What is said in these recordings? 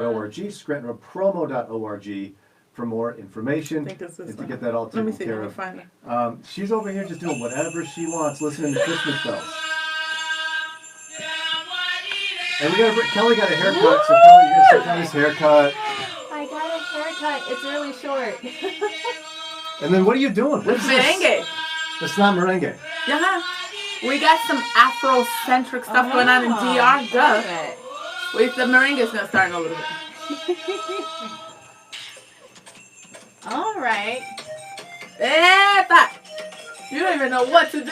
scrantonpromo.org for more information I think this is and to get that all Let me taken see. care Let me of. find it. She's over here just doing whatever she wants, listening to Christmas bells. And Kelly got a haircut, so Kelly, you're gonna see Kelly's haircut. I got a haircut. It's really short. And then what are you doing? It's merengue. It's not merengue. Yeah. We got some Afrocentric stuff going on in DR. Duh. Wait, the merengue is gonna start in a little bit. All right. Epa! You don't even know what to do.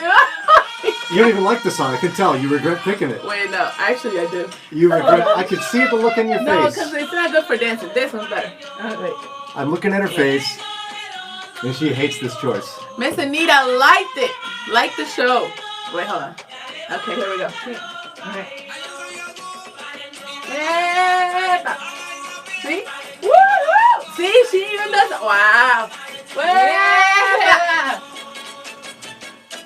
You don't even like the song. I can tell. You regret picking it. Wait, no. Actually, I do. You regret. I could see the look in your No, face. because it's not good for dancing. This one's better. Wait. I'm looking at her face, and she hates this choice. Miss Anita liked it. Liked the show. Wait, hold on. Okay, here we go. Okay. Epa! See? Woo-hoo! See, she even does it. Wow. Yeah.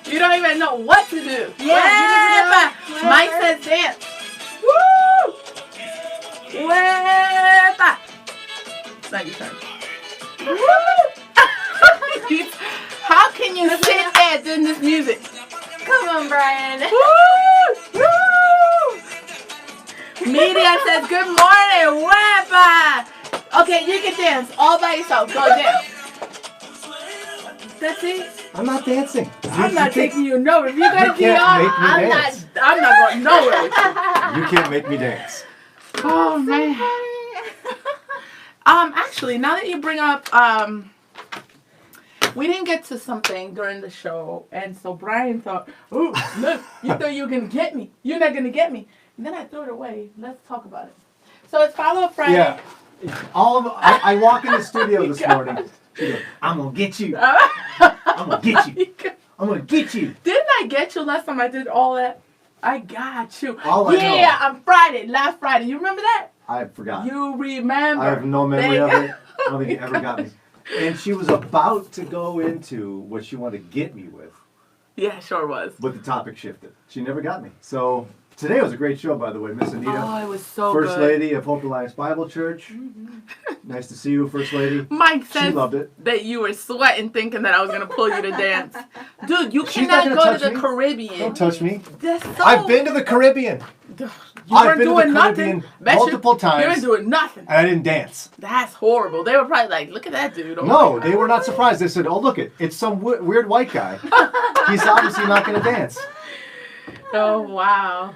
You don't even know what to do. Yeah. Mike says dance. Woo! Wepa. It's not your turn. Woo! How can you sit there doing this music? Come on, Brian. Woo! Woo! Media says good morning. Wepa. Okay, you can dance all by yourself. Go dance. That's it. I'm not dancing. I'm not taking you nowhere. If you got You can't DR, make me dance. I'm not going nowhere with you. You can't make me dance. Oh man. Actually, now that you bring up, we didn't get to something during the show, and so Brian thought, "Oh, look, you thought you were gonna get me. You're not gonna get me." And then I threw it away. Let's talk about it. So it's Follow-Up Friday. Yeah. I walk in the studio this morning. She goes, I'm gonna get you. I'm gonna get you. I'm gonna get you. Didn't I get you last time I did all that? I got you. All I know. On Friday, last Friday. You remember that? I forgot. You remember. I have no memory of it. I don't think you ever got me. And she was about to go into what she wanted to get me with. Yeah, sure was. But the topic shifted. She never got me. So today was a great show, by the way, Miss Anita. Oh, it was so First good. Lady of Hope Alliance Bible Church. Nice to see you, First Lady. Mike She said loved it. that you were sweating thinking that I was going to pull you to dance. Dude, you She's not cannot gonna go touch to the me. Caribbean. Don't touch me. That's so... I've been to the Caribbean. You I've weren't been to the doing nothing. Caribbean Bet multiple times. You weren't doing nothing. And I didn't dance. That's horrible. They were probably like, look at that dude. Oh No, my they God. were not surprised. They said, oh, look, it's some weird white guy. He's obviously not going to dance. Oh, wow.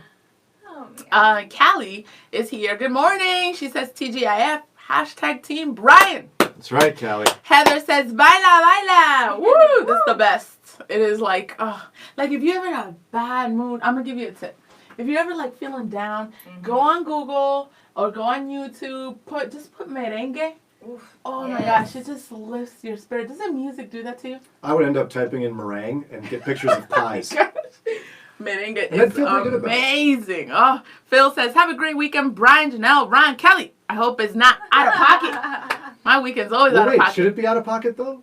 Callie is here. Good morning. She says TGIF. Hashtag Team Brian. That's right, Callie. Heather says, baila, baila. Woo, this is the best. It is like, like if you ever in a bad mood, I'm going to give you a tip. If you're ever like feeling down, go on Google or go on YouTube, just put merengue. Oof, Oh my gosh, it just lifts your spirit. Doesn't music do that to you? I would end up typing in meringue and get pictures of pies. Merengue And I'd is feel pretty good about it. amazing. Oh, Phil says, have a great weekend, Brian, Jannelle, Ron, Kelly. I hope it's not out of pocket. My weekend's always Well, out wait, of pocket. should it be out of pocket, though?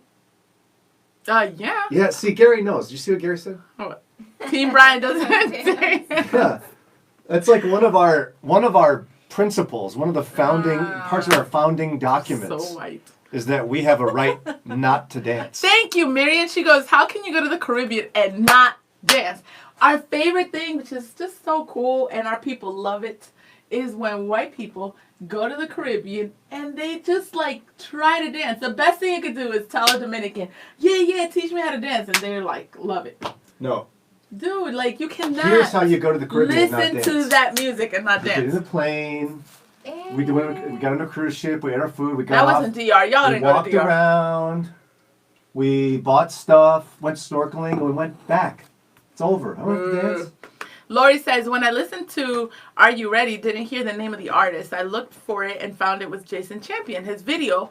Yeah. Yeah, see, Gary knows. Did you see what Gary said? What? Team Brian doesn't say. Yeah. That's like one of our principles, one of the founding parts of our founding documents So white. is that we have a right not to dance. Thank you, Marion. She goes, how can you go to the Caribbean and not dance? Our favorite thing, which is just so cool, and our people love it, is when white people go to the Caribbean and they just like try to dance. The best thing you could do is tell a Dominican, yeah, teach me how to dance. And they're like, love it. No. Dude, like you cannot Here's how you go to the Caribbean and not listen dance. to that music and not We get in dance. the plane. We got on a cruise ship. We had our food. We got That off. wasn't DR. Y'all We didn't go walked to DR. around. We bought stuff. Went snorkeling. And we went back. It's over. I don't have to dance. Lori says, when I listened to Are You Ready, didn't hear the name of the artist. I looked for it and found it was Jason Champion. His video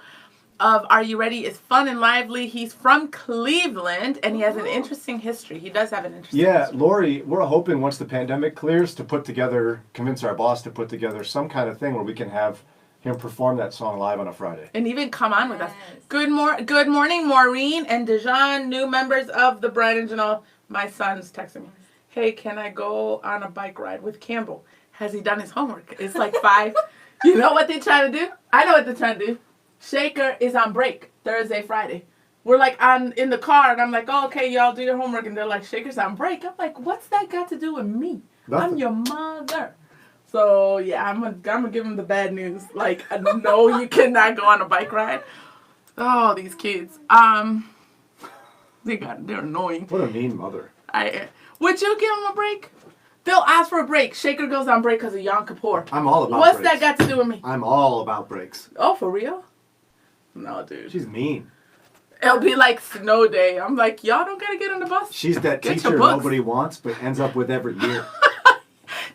of Are You Ready is fun and lively. He's from Cleveland, and he has an interesting history. He does have an interesting history. Lori, we're hoping once the pandemic clears to convince our boss to put together some kind of thing where we can have him perform that song live on a Friday. And even come on with us. Good morning, Maureen and Dijon, new members of the Brian and Jannelle. My son's texting me. Hey, can I go on a bike ride with Campbell? Has he done his homework? It's like 5. You know what they're trying to do? I know what they're trying to do. Shaker is on break Thursday, Friday. We're like in the car, and I'm like, oh, okay, y'all do your homework, and they're like, Shaker's on break. I'm like, what's that got to do with me? Nothing. I'm your mother. So yeah, I'm gonna give them the bad news. Like, no, you cannot go on a bike ride. Oh, these kids. They're annoying. What a mean mother. Would you give them a break? They'll ask for a break. Shaker goes on break because of Yom Kippur. I'm all about What's breaks. that got to do with me? I'm all about breaks. Oh, for real? No, dude. She's mean. It'll be like snow day. I'm like, y'all don't gotta get on the bus. She's that Get teacher your books. nobody wants, but ends up with every year.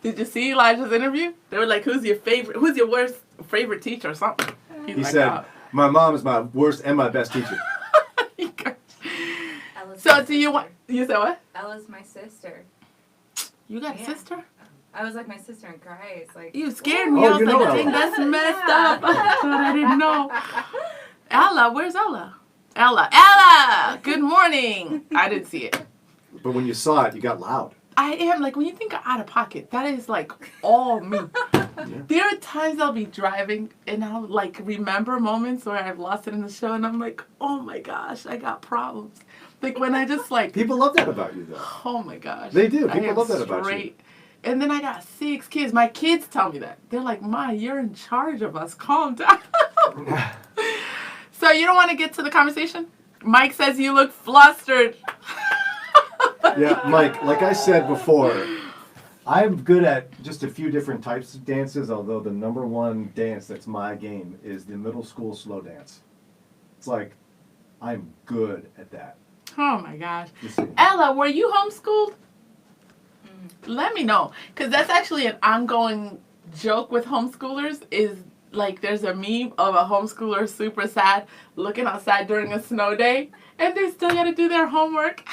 Did you see Elijah's interview? They were like, who's your worst favorite teacher or something? He's He like, said, my mom is my worst and my best teacher. So do you want, you said what? Ella's my sister. You got a Yeah. sister? I was like my sister in Christ. Like, You scared me. Oh, I was you like, know dang, Ella. that's messed up. I thought I didn't know. Ella, where's Ella? Ella, good morning. I didn't see it. But when you saw it, you got loud. I am, like, when you think of out of pocket, that is, like, all me. There are times I'll be driving and I'll, like, remember moments where I've lost it in the show and I'm like, oh, my gosh, I got problems. Like, when I just, like, People love that about you, though. oh, my gosh. They do. I People am love that about you. straight. And then I got 6 kids. My kids tell me that. They're like, Ma, you're in charge of us. Calm down. So you don't want to get to the conversation? Mike says you look flustered. Yeah, Mike, like I said before, I'm good at just a few different types of dances, although the number one dance that's my game is the middle school slow dance. It's like, I'm good at that. Oh, my gosh. Just so you know. Ella, were you homeschooled? Let me know. Because that's actually an ongoing joke with homeschoolers is, like, there's a meme of a homeschooler super sad looking outside during a snow day, and they still got to do their homework.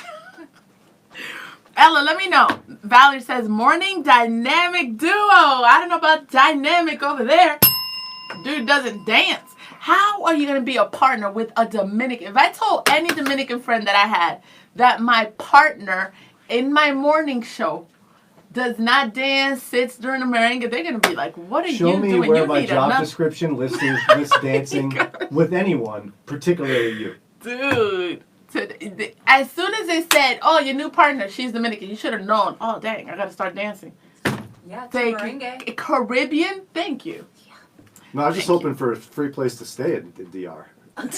Ella, let me know. Valerie says, morning dynamic duo. I don't know about dynamic over there. Dude doesn't dance. How are you going to be a partner with a Dominican? If I told any Dominican friend that I had that my partner in my morning show does not dance, sits during a merengue, they're going to be like, what are Show you me doing? where You my need job enough. description lists dancing with anyone, particularly you. Dude. As soon as they said, oh, your new partner, she's Dominican, you should have known. Oh, dang, I got to start dancing. yeah, it's Thank merengue. you. Caribbean? Thank you. No, I was just hoping for a free place to stay in DR.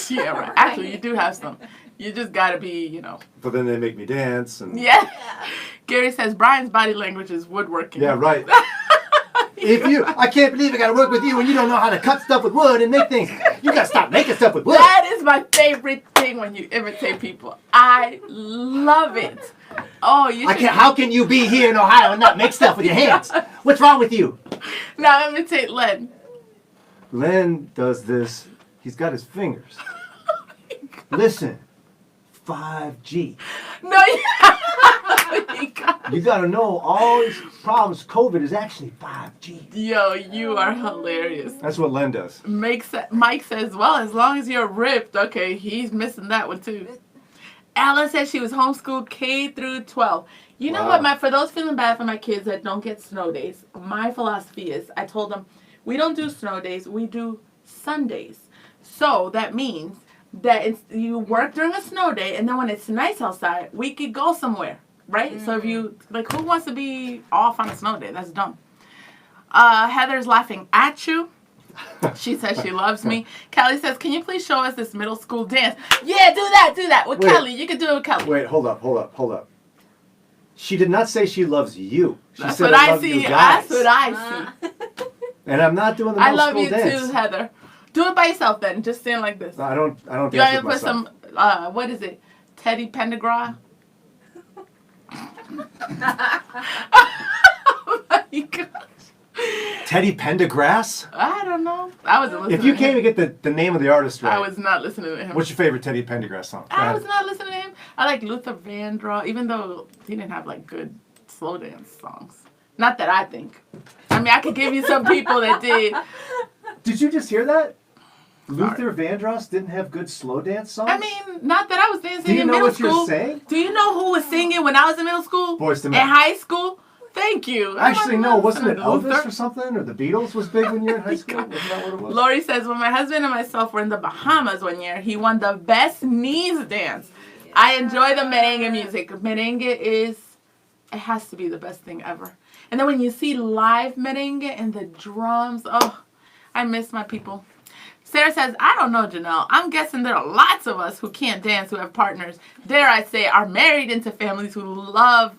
Yeah, right. Actually, you do have some. You just got to be, you know. But then they make me dance and Yeah. Gary says Brian's body language is woodworking. yeah, right. I can't believe I gotta work with you and you don't know how to cut stuff with wood and make things. You gotta stop making stuff with wood. That is my favorite thing when you imitate people. I love it. Oh, you should How can you be here in Ohio and not make stuff with your hands? What's wrong with you? now imitate Len. Len does this. He's got his fingers. Listen, 5G. No, You gotta know all these problems. COVID is actually 5G. yo, you are hilarious. That's what Len does. Mike says, well, as long as you're ripped, okay, he's missing that one too. Ella said she was homeschooled K through 12. You know Wow. what, for those feeling bad for my kids that don't get snow days, my philosophy is, I told them, we don't do snow days, we do Sundays. So that means that you work during a snow day, and then when it's nice outside, we could go somewhere, right? So if you, like, who wants to be off on a snow day? That's dumb. Heather's laughing at you. She says she loves me. Kelly says, can you please show us this middle school dance? Yeah, do that. With Wait. Kelly. You can do it with Kelly. Wait, hold up. She did not say she loves you. She That's said what I I love see. you guys. That's what I see. And I'm not doing the I middle love school you dance. too, Heather. Do it by yourself then. Just stand like this. I don't You want dance me to with put myself. some, what is it? Teddy Pendergrass? Oh my gosh. Teddy Pendergrass? I don't know. I wasn't listening If you to can't him. even get the name of the artist right, I was not listening to him. what's your favorite Teddy Pendergrass song? Go I ahead. was not listening to him. I like Luther Vandross, even though he didn't have like good slow dance songs. Not that I think. I mean, I could give you some people that did. Did you just hear that? Luther Vandross didn't have good slow dance songs? I mean, not that I was dancing Do you in know middle what school. you're saying? Do you know who was singing when I was in middle school? Boyz II In Men. high school? Thank you. Actually, no, wasn't it Luther? Elvis or something? Or the Beatles was big when you were in high school? Wasn't that what it was? Lori says, when my husband and myself were in the Bahamas one year, he won the best knees dance. I enjoy the merengue music. Merengue it has to be the best thing ever. And then when you see live merengue and the drums, oh, I miss my people. Sarah says, I don't know, Jannelle. I'm guessing there are lots of us who can't dance, who have partners, dare I say, are married into families who love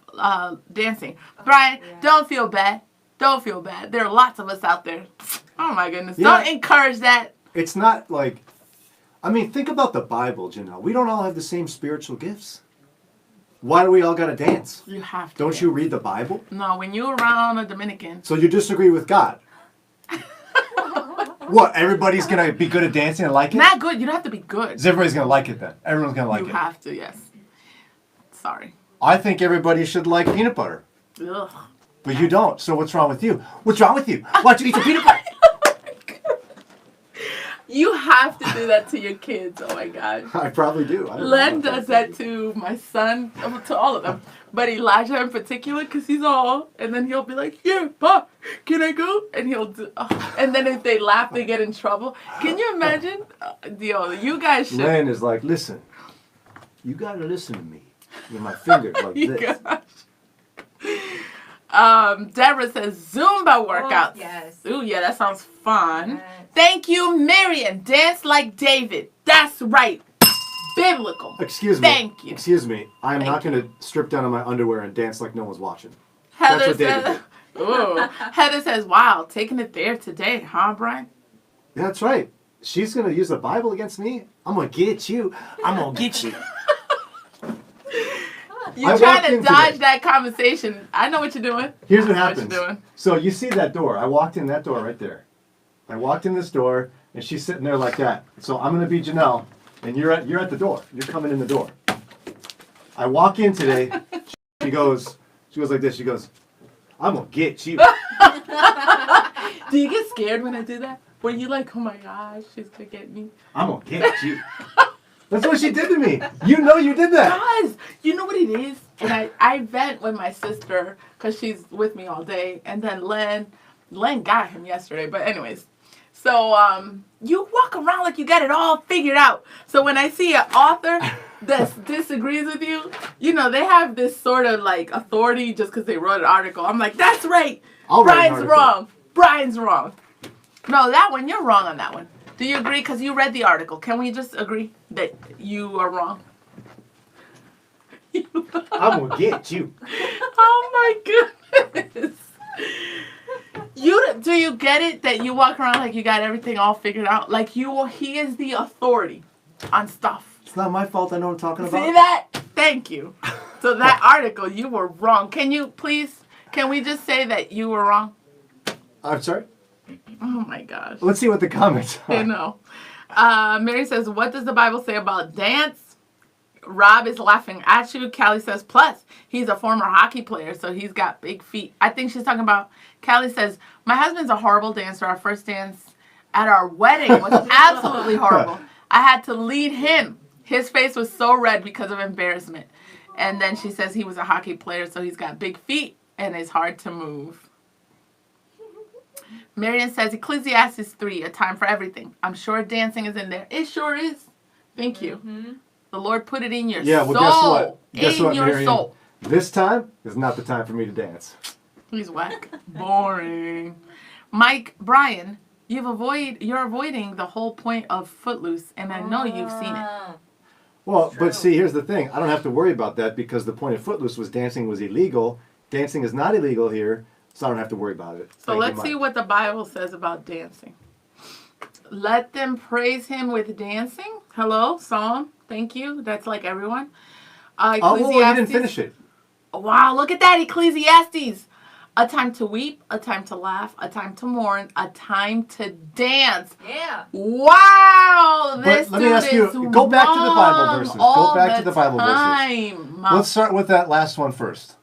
dancing. Brian, don't feel bad. Don't feel bad. There are lots of us out there. Oh, my goodness. Yeah. Don't encourage that. It's not like, I mean, think about the Bible, Jannelle. We don't all have the same spiritual gifts. Why do we all got to dance? You have to. Don't dance. you read the Bible? No, when you're around a Dominican. So you disagree with God? What, everybody's going to be good at dancing and like it? Not good. You don't have to be good. Everybody's going to like it then. Everyone's going to like You it. have to, yes. Sorry. I think everybody should like peanut butter. Ugh. But you don't. So what's wrong with you? What's wrong with you? Why don't you eat some peanut butter? You have to do that to your kids. Oh my gosh. I probably do. I don't know Len about does that to my son, to all of them. But Elijah in particular, because he's all, and then he'll be like, yeah, Pa, can I go? And he'll do, and then if they laugh, they get in trouble. Can you imagine? Yo, you guys should. Len is like, listen, you got to listen to me. With my fingers like You this. gosh. Deborah says Zumba workouts. Oh, yes. Ooh, yeah, that sounds fun. Yes. Thank you, Marion. Dance like David. That's right. Biblical. Excuse me. Thank you. Excuse me. I'm Thank not going to strip down in my underwear and dance like no one's watching. Heather what David says, ooh. Heather says, wow, taking it there today, huh, Brian? Yeah, that's right. She's going to use the Bible against me. I'm going to get you. I'm going to get you. You're I trying walked to in dodge today. that conversation. I know what you're doing. Here's what I know happens. What you're doing. So you see that door. I walked in that door right there. I walked in this door, and she's sitting there like that. So I'm going to be Jannelle, and you're at the door. You're coming in the door. I walk in today. She goes like this. She goes, I'm going to get you. Do you get scared when I do that? Were you like, oh my gosh, she's going to get me? I'm going to get you. That's what she did to me. You know you did that. Guys, you know what it is? And I vent with my sister because she's with me all day. And then Len got him yesterday. But anyways, so you walk around like you got it all figured out. So when I see an author that disagrees with you, you know, they have this sort of like authority just because they wrote an article. I'm like, that's right. I'll write an Brian's article. wrong. Brian's wrong. No, that one, you're wrong on that one. Do you agree? Because you read the article. Can we just agree that you are wrong? I'm going to get you. Oh my goodness. Do you get it that you walk around like you got everything all figured out? Like he is the authority on stuff. It's not my fault. I know what I'm talking about. See that? Thank you. So that article, you were wrong. Can we just say that you were wrong? I'm sorry? Oh my gosh. Let's see what the comments are. I know. Mary says, what does the Bible say about dance? Rob is laughing at you. Callie says, plus, he's a former hockey player, so he's got big feet. I think she's talking about, Callie says, my husband's a horrible dancer. Our first dance at our wedding was absolutely horrible. I had to lead him. His face was so red because of embarrassment. And then she says he was a hockey player, so he's got big feet and is hard to move. Marion says, Ecclesiastes 3, a time for everything. I'm sure dancing is in there. It sure is. Thank you. Mm-hmm. The Lord put it in your soul. Well, guess what? Guess in what, your Marion? soul. This time is not the time for me to dance. He's whack. Boring. Mike, Brian, you're avoiding the whole point of Footloose, and I know you've seen it. Well, True. but see, here's the thing. I don't have to worry about that because the point of Footloose was dancing was illegal. Dancing is not illegal here, so I don't have to worry about it. So let's see what the Bible says about dancing. Let them praise him with dancing. Hello, Psalm. Thank you. That's like everyone. Oh, you didn't finish it. Wow, look at that, Ecclesiastes. A time to weep, a time to laugh, a time to mourn, a time to dance. Yeah. Wow, this But let me ask you, dude is go back to the Bible wrong verses. Go all back to the Bible verses. time. Let's start with that last one first.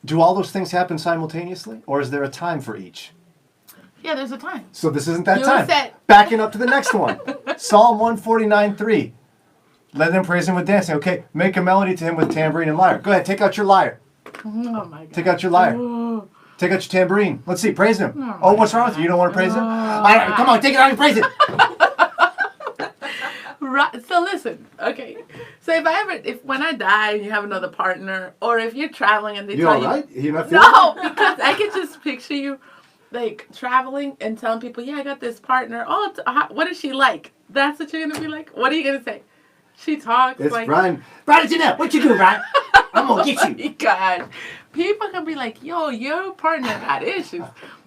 Do all those things happen simultaneously, or is there a time for each? Yeah, there's a time. So this isn't that You time. said- Backing up to the next one. Psalm 149:3. Let them praise him with dancing. Okay, make a melody to him with tambourine and lyre. Go ahead, take out your lyre. Oh my God. Take out your lyre. Take out your tambourine. Let's see. Praise him. Oh, Oh, what's wrong with you? You don't want to praise him? Oh. All right, come on, take it out and praise him. Right. So listen, okay. So if when I die and you have another partner, or if you're traveling and they You tell all you, right? You not feeling no, because I could just picture you, like traveling and telling people, yeah, I got this partner. Oh, what is she like? That's what you're gonna be like. What are you gonna say? She talks It's like. Brian. Brian, Jannelle, what you doing, Brian? I'm gonna get Oh you. my God. People can be like, yo, your partner got issues.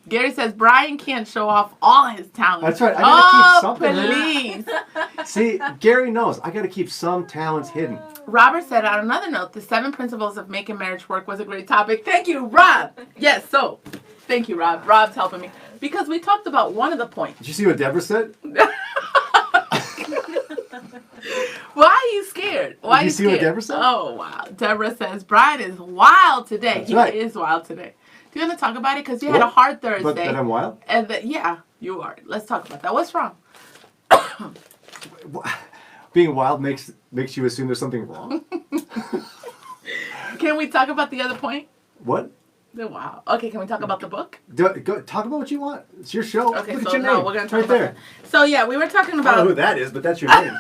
Gary says Brian can't show off all his talents. That's right. I gotta keep something please. See, Gary knows. I gotta keep some talents hidden. Robert said, on another note, the 7 principles of making marriage work was a great topic. Thank you, Rob. Yes, so thank you, Rob. Rob's helping me because we talked about one of the points. Did you see what Deborah said? Why are you scared? Why Did you see what scared? Deborah said? Oh, wow. Deborah says, Brian is wild today. That's He right. is wild today. Do you want to talk about it? Because you had a What? hard Thursday. But that I'm wild? And yeah, you are. Let's talk about that. What's wrong? Being wild makes you assume there's something wrong? Can we talk about the other point? What? Wow. Okay, can we talk about the book? Go talk about what you want. It's your show. Okay, Look so at your no, name. we're going It's to talk right about there. that. So yeah, we were talking I don't know who about that is, but that's your name.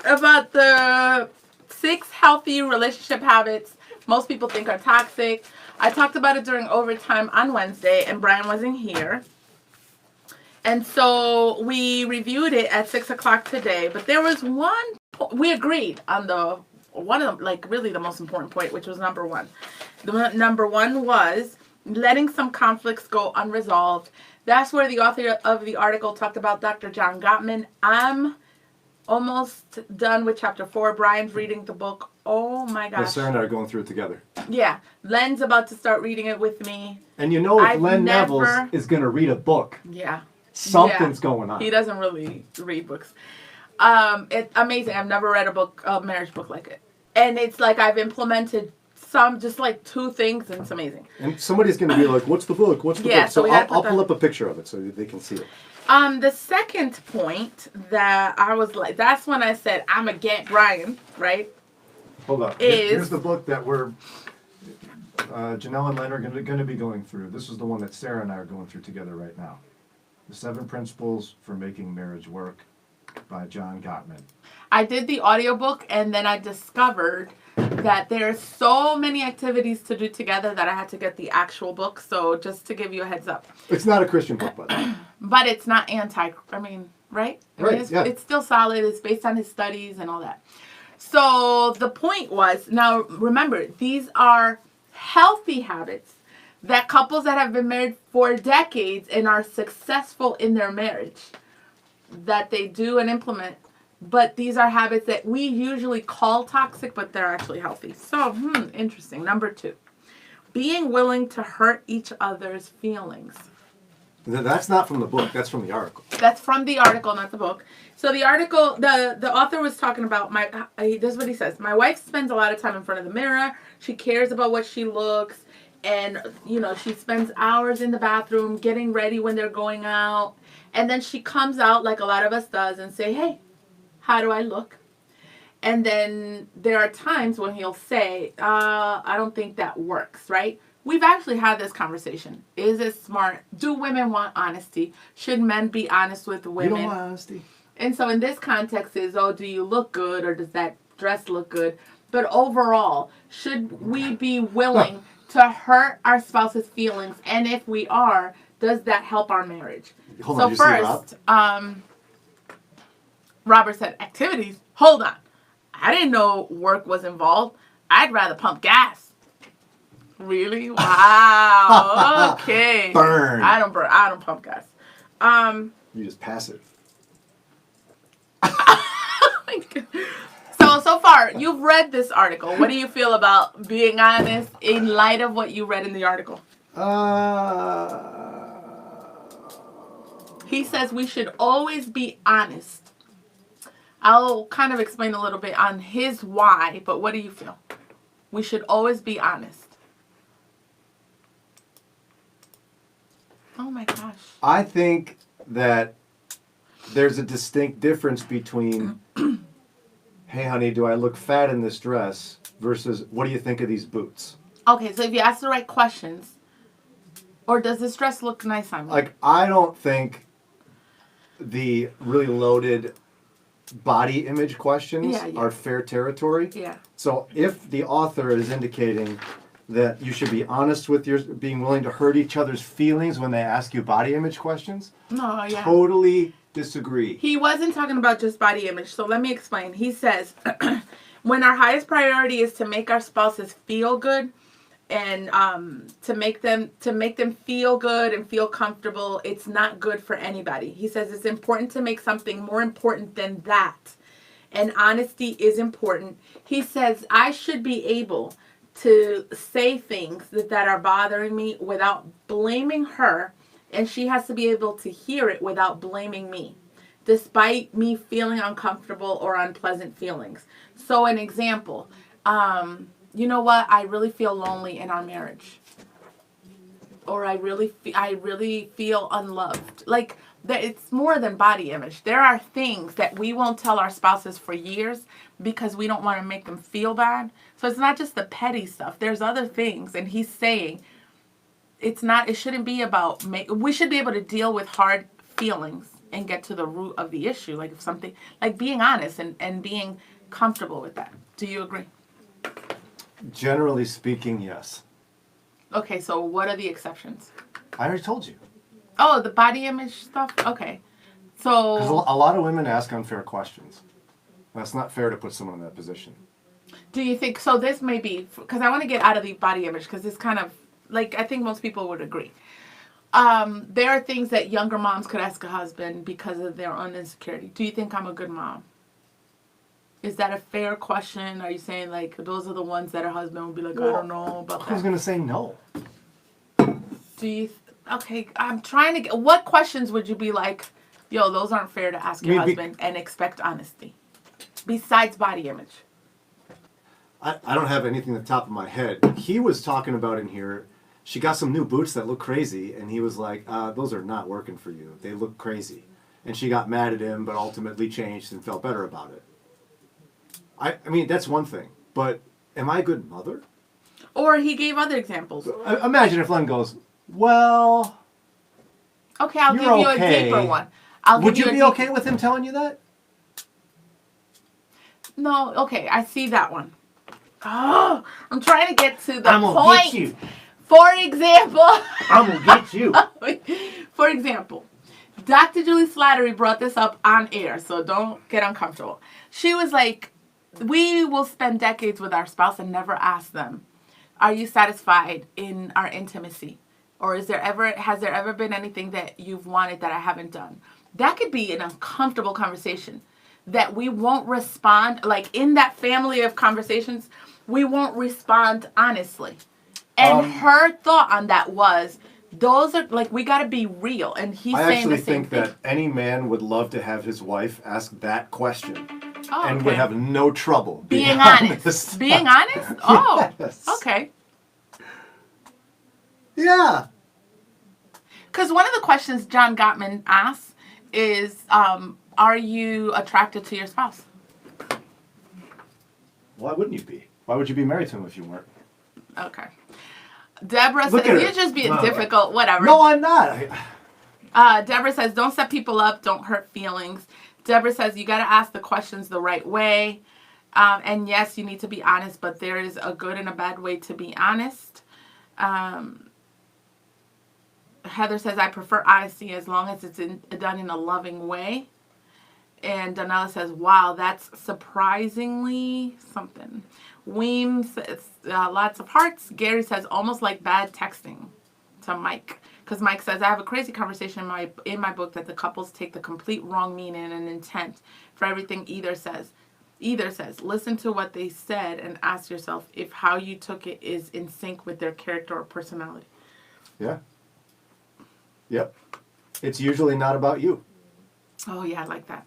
about the 6 healthy relationship habits most people think are toxic. I talked about it during overtime on Wednesday, and Brian wasn't here. And so we reviewed it at 6 o'clock today. But there was we agreed on one of them, like really the most important point, which was number 1. Number 1 was letting some conflicts go unresolved. That's where the author of the article talked about Dr. John Gottman. I'm almost done with chapter 4. Brian's reading the book. Oh my gosh. Yes, Sarah and I are going through it together. Yeah. Len's about to start reading it with me. And you know if I've Len never- Nevels is going to read a book, Yeah. something's going on. He doesn't really read books. It's amazing. I've never read a marriage book like it. And it's like I've implemented just like 2 things, and it's amazing. And somebody's going to be like, what's the book? What's the Yeah, book? so So we gotta I'll put pull the- up a picture of it so they can see it. The second point that I was like, that's when I said, I'm going to get Brian, right? Hold on. Here's the book that Jannelle and Len are going to be going through. This is the one that Sarah and I are going through together right now. The 7 Principles for Making Marriage Work by John Gottman. I did the audiobook, and then I discovered that there's so many activities to do together that I had to get the actual book. So just to give you a heads up. It's not a Christian book, by the way. But it's not right? I mean, Right, yeah. It's still solid. It's based on his studies and all that. So the point was, now remember, these are healthy habits that couples that have been married for decades and are successful in their marriage, that they do and implement. But these are habits that we usually call toxic, but they're actually healthy. So, interesting. Number 2, being willing to hurt each other's feelings. That's not from the book. That's from the article. That's from the article, not the book. So the article, the author was talking about this is what he says. My wife spends a lot of time in front of the mirror. She cares about what she looks. And, she spends hours in the bathroom getting ready when they're going out. And then she comes out like a lot of us does and say, hey, how do I look? And then there are times when he'll say, I don't think that works, right? We've actually had this conversation. Is it smart? Do women want honesty? Should men be honest with women? You don't want honesty. And so in this context is, do you look good, or does that dress look good? But overall, should we be willing to hurt our spouse's feelings? And if we are, does that help our marriage? Hold So on, did you see Rob? first, Robert said, activities? Hold on. I didn't know work was involved. I'd rather pump gas. Really? Wow. Okay. Burn. I don't pump gas. You just passive. So far, you've read this article. What do you feel about being honest in light of what you read in the article? He says we should always be honest. I'll kind of explain a little bit on his why, but what do you feel? We should always be honest. Oh my gosh. I think that there's a distinct difference between, hey honey, do I look fat in this dress, versus what do you think of these boots? Okay, so if you ask the right questions, or does this dress look nice on me? Like, I don't think the really loaded body image questions Yeah, yeah. are fair territory. Yeah. So if the author is indicating that you should be honest with your being willing to hurt each other's feelings when they ask you body image questions, No, yeah. totally disagree. He wasn't talking about just body image, so let me explain. He says, when our highest priority is to make our spouses feel good and to make them feel good and feel comfortable, it's not good for anybody. He says it's important to make something more important than that. And honesty is important. He says I should be able to say things that are bothering me without blaming her, and she has to be able to hear it without blaming me, despite me feeling uncomfortable or unpleasant feelings. So an example, you know what? I really feel lonely in our marriage, or I really feel unloved. Like it's more than body image. There are things that we won't tell our spouses for years because we don't want to make them feel bad. So it's not just the petty stuff. There's other things, and he's saying it shouldn't be about we should be able to deal with hard feelings and get to the root of the issue. Like if something, like being honest and being comfortable with that. Do you agree? Generally speaking, yes. Okay, so what are the exceptions? I already told you. Oh, the body image stuff? Okay. So Because a lot of women ask unfair questions. That's not fair to put someone in that position. do you think, so this may be, because I want to get out of the body image, because it's kind of, like, I think most people would agree. There are things that younger moms could ask a husband because of their own insecurity. Do you think I'm a good mom? Is that a fair question? Are you saying, like, those are the ones that her husband would be like, I don't know about that? Who's going to say no? Do you, okay, I'm trying to get, what questions would you be like, yo, those aren't fair to ask your husband and expect honesty? Besides body image. I don't have anything at the top of my head. He was talking about in here, she got some new boots that look crazy, and he was like, those are not working for you. They look crazy. And she got mad at him, but ultimately changed and felt better about it. I mean, that's one thing. But am I a good mother? Or he gave other examples. Imagine if Len goes, well... Okay, I'll give you a deeper one. Would you be okay with him telling you that? No, okay, I see that one. Oh, I'm trying to get to the I'm point. gonna get you. For example, I'm gonna get you. For example, Dr. Julie Slattery brought this up on air, so don't get uncomfortable. She was like, we will spend decades with our spouse and never ask them, are you satisfied in our intimacy? Or has there ever been anything that you've wanted that I haven't done? That could be an uncomfortable conversation that we won't respond, like in that family of conversations, we won't respond honestly. And her thought on that was, those are, like, we got to be real. And he's saying the same thing. I actually think that any man would love to have his wife ask that question. Oh, and okay. would have no trouble being honest. Being honest? Oh, yes. Okay. Yeah. Because one of the questions John Gottman asks is, are you attracted to your spouse? Why wouldn't you be? Why would you be married to him if you weren't? Okay. Deborah Look says, at you're her. just being difficult, whatever. No, I'm not. Deborah says, don't set people up, don't hurt feelings. Deborah says, you got to ask the questions the right way. And yes, you need to be honest, but there is a good and a bad way to be honest. Heather says, I prefer honesty as long as it's done in a loving way. And Jannelle says, wow, that's surprisingly something. Weem says, lots of hearts. Gary says, almost like bad texting to Mike. Because Mike says, I have a crazy conversation in my book that the couples take the complete wrong meaning and intent for everything either says. Listen to what they said and ask yourself if how you took it is in sync with their character or personality. Yeah. Yep. It's usually not about you. Oh, yeah, I like that.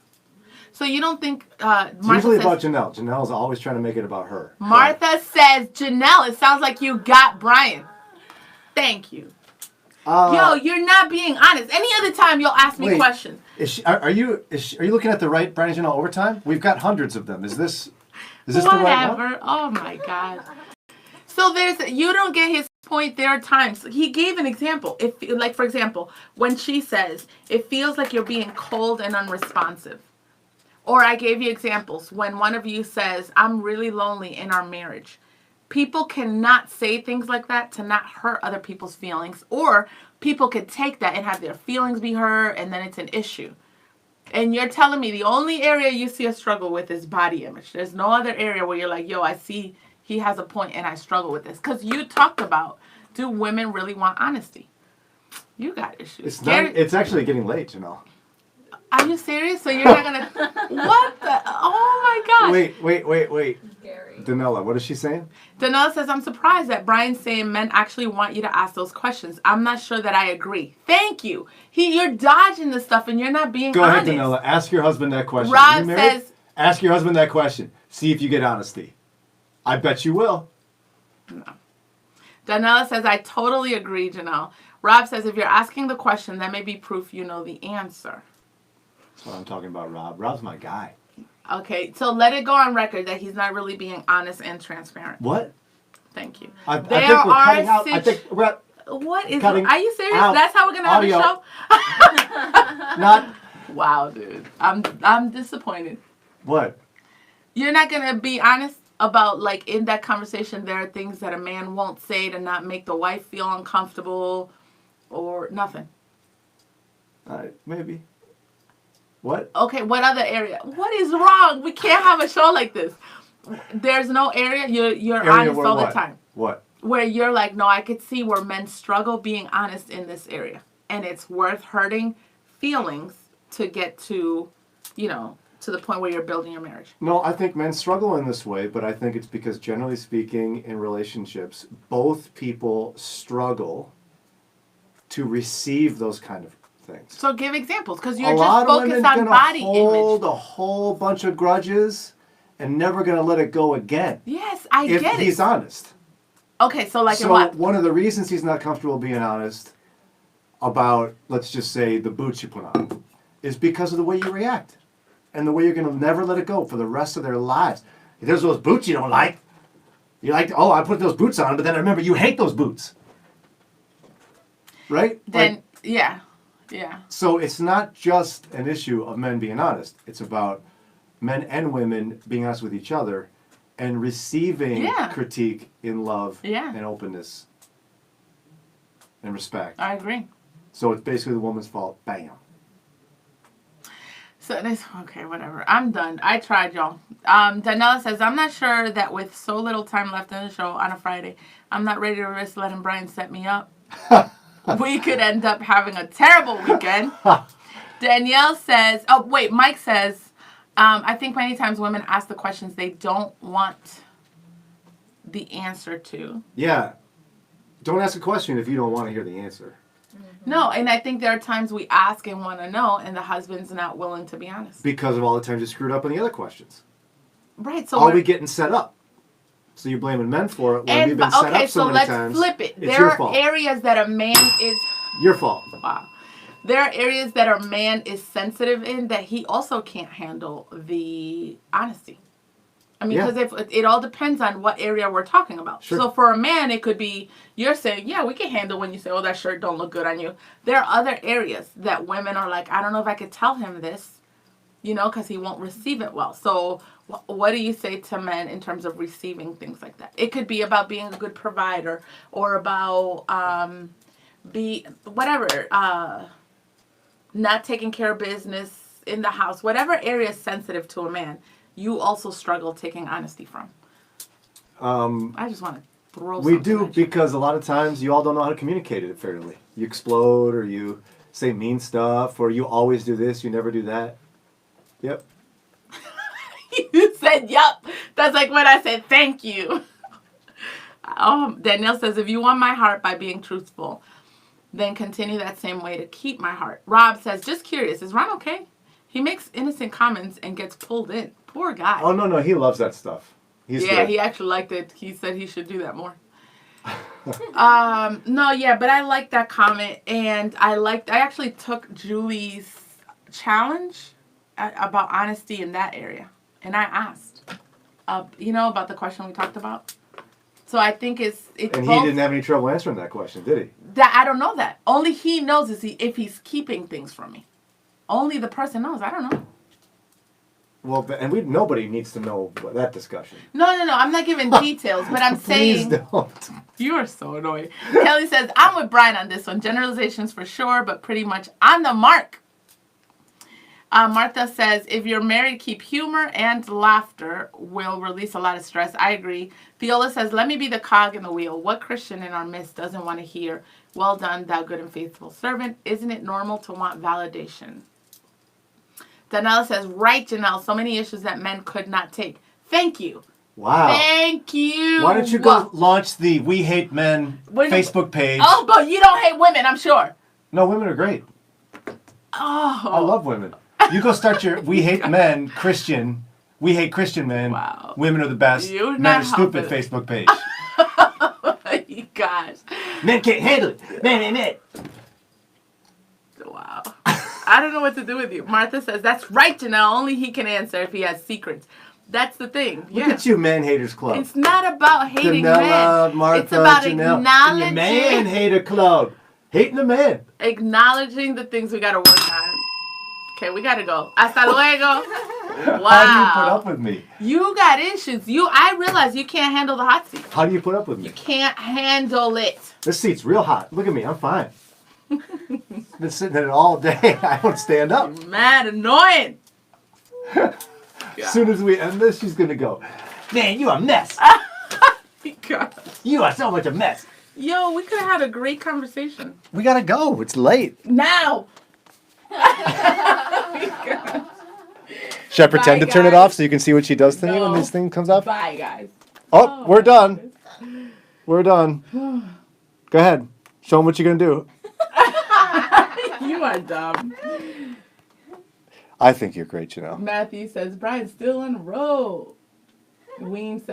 So you don't think... It's usually about Jannelle. Janelle's always trying to make it about her. Martha says, Jannelle, it sounds like you got Brian. Thank you. Yo, you're not being honest. Any other time you'll ask me questions. Are you looking at the right Brian and Jannelle overtime? We've got hundreds of them. Is this the right one? Oh my God. So you don't get his point. There are times he gave an example. If, like, for example, when she says it feels like you're being cold and unresponsive, or I gave you examples when one of you says I'm really lonely in our marriage. People cannot say things like that to not hurt other people's feelings, or people could take that and have their feelings be hurt, and then it's an issue. And you're telling me the only area you see a struggle with is body image. There's no other area where you're like, yo, I see he has a point and I struggle with this. Because you talked about, do women really want honesty? You got issues. It's actually getting late, Jannelle. Are you serious? So you're not going to... What the... Oh, my gosh. Wait. Scary. Danella, what is she saying? Danella says, I'm surprised that Brian's saying men actually want you to ask those questions. I'm not sure that I agree. Thank you. You're dodging this stuff and you're not being Go honest. ahead, Danella. Ask your husband that question. Rob You married? says... Ask your husband that question. See if you get honesty. I bet you will. No. Danella says, I totally agree, Jannelle. Rob says, if you're asking the question, that may be proof you know the answer. That's what I'm talking about, Rob. Rob's my guy. Okay, so let it go on record that he's not really being honest and transparent. What? Thank you. I think we're cutting out. I think we're What is... cutting Are you serious? out That's how we're going to have audio. a show? not... Wow, dude. I'm disappointed. What? You're not going to be honest about, like, in that conversation, there are things that a man won't say to not make the wife feel uncomfortable or nothing. Maybe. What? Okay, what other area? What is wrong? We can't have a show like this. There's no area you're Area honest where all what? the time. What? Where you're like, no, I could see where men struggle being honest in this area. And it's worth hurting feelings to get to, to the point where you're building your marriage. No, I think men struggle in this way, but I think it's because generally speaking in relationships, both people struggle to receive those kind of things. So give examples, because you're A just lot of focused women on gonna body hold image. a whole bunch of grudges and never gonna let it go again. Yes, I if get he's it. honest. Okay, so like in So what? one of the reasons he's not comfortable being honest about, let's just say, the boots you put on, is because of the way you react. And the way you're going to never let it go for the rest of their lives. If there's those boots you don't like, you like, oh, I put those boots on, but then I remember you hate those boots. Right? Then, Like, yeah. so it's not just an issue of men being honest. It's about men and women being honest with each other and receiving critique in love and openness and respect. I agree. So it's basically the woman's fault. Bam. So this, okay, whatever. I'm done. I tried, y'all. Danella says, I'm not sure that with so little time left in the show on a Friday, I'm not ready to risk letting Brian set me up. We could end up having a terrible weekend. Danielle says, Mike says, I think many times women ask the questions they don't want the answer to. Yeah. Don't ask a question if you don't want to hear the answer. No, and I think there are times we ask and want to know, and the husband's not willing to be honest. Because of all the times you screwed up on the other questions. Right. So are we getting set up? So you're blaming men for it when we've been set up so many times. Flip it. It's There your are fault. areas that a man is... Your fault. Wow. There are areas that a man is sensitive in that he also can't handle the honesty. I mean, because it all depends on what area we're talking about. Sure. So for a man, it could be, you're saying, yeah, we can handle when you say, oh, that shirt don't look good on you. There are other areas that women are like, I don't know if I could tell him this, because he won't receive it well. So what do you say to men in terms of receiving things like that? It could be about being a good provider or about not taking care of business in the house. Whatever area is sensitive to a man, you also struggle taking honesty from. I just want to throw We something do, at you. because a lot of times you all don't know how to communicate it fairly. You explode, or you say mean stuff, or you always do this, you never do that. Yep. You said, yup. That's like when I said, thank you. Danielle says, if you won my heart by being truthful, then continue that same way to keep my heart. Rob says, just curious, is Ron okay? He makes innocent comments and gets pulled in. Poor guy. Oh, no, he loves that stuff. He's good. He actually liked it. He said he should do that more. But I like that comment. And I actually took Julie's challenge about honesty in that area. And I asked, about the question we talked about. So I think it's And he both. didn't have any trouble answering that question, did he? That I don't know that. Only he knows if he's keeping things from me. Only the person knows. I don't know. Well, and nobody needs to know that discussion. No. I'm not giving details, but I'm Please saying don't. you are so annoying. Kelly says, I'm with Brian on this one. Generalizations for sure, but pretty much on the mark. Martha says, if you're married, keep humor and laughter will release a lot of stress. I agree. Viola says, let me be the cog in the wheel. What Christian in our midst doesn't want to hear, well done, thou good and faithful servant? Isn't it normal to want validation? Daniela says, right, Jannelle, so many issues that men could not take. Thank you. Wow. Thank you. Why don't you go launch the We Hate Men Facebook page? Oh, but you don't hate women, I'm sure. No, women are great. Oh. I love women. You go start your We Hate Men Christian. We hate Christian men. Wow. Women are the best. You're Men not are stupid helping. Facebook page. Oh my gosh. Men can't handle it. Men. Wow. I don't know what to do with you. Martha says, that's right, Jannelle. Only he can answer if he has secrets. That's the thing. Look at you, Man Haters Club. It's not about hating Jannelle, men. Martha, It's about Jannelle. acknowledging, And your Man Hater Club. Hating the man. acknowledging the things we got to work on. Okay, we got to go. Hasta luego. Wow. How do you put up with me? You got issues. I realize you can't handle the hot seat. How do you put up with me? You can't handle it. This seat's real hot. Look at me. I'm fine. Been sitting in it all day. I don't stand up. You're mad, annoying. As soon as we end this, she's going to go, man, you a mess. God. You are so much a mess. Yo, we could have had a great conversation. We got to go. It's late. Now. Should I pretend Bye, to turn it guys. off so you can see what she does to me when No. this thing comes up? Bye, guys. Oh, Oh, we're my done. We're done. Go ahead. Show them what you're going to do. You are dumb. I think you're great, Jannelle. Matthew says, Brian's still on the road. Ween says,